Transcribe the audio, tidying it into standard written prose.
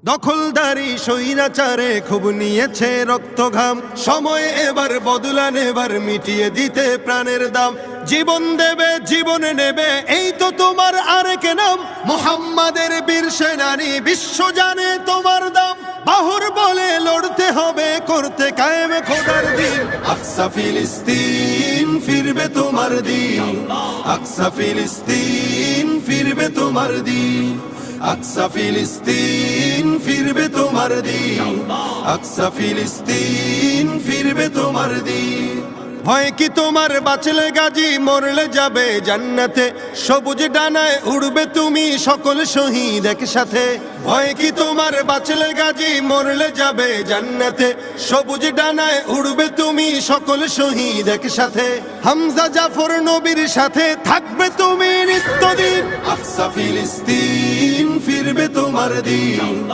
দখলদারি স্বৈরাচারে খুব নিয়েছে রক্ত ঘাম, সময় এবার বদলা নেবার, মিটিয়ে দিতে প্রাণের দাম। জীবন দেবে জীবনে নেবে, এই তো তোমার আরেক নাম। মুহাম্মাদের বীর সেনানী, বিশ্ব জানে তোমার দাম। বাহুর বলে লড়তে হবে, করতে কায়েম খোদার দিন। আকসা ফিলিস্তিন ফিরবে তোমার দিন, আকসা ফিলিস্তিন ফিরবে তোমার দিন, আকসা ফিলিস্তিন ফিরবে তোমার দিন, আকসা ফিলিস্তিন ফিরবে তোমার দিন। ভয় কি তোমার, বাঁচলে গাজী মরলে যাবে জান্নাতে। সবুজ ডানায় উড়বে তুমি সকল শহীদ একসাথে। ভয় কি তোমার, বাঁচলে গাজী মরলে যাবে জান্নাতে। সবুজ ডানায় উড়বে তুমি সকল শহীদ একসাথে। হামজা জাফর নবীর সাথে থাকবে তুমি নিত্যদিন। আকসা ফিলিস্তিন ফিরবে তোমার দিন।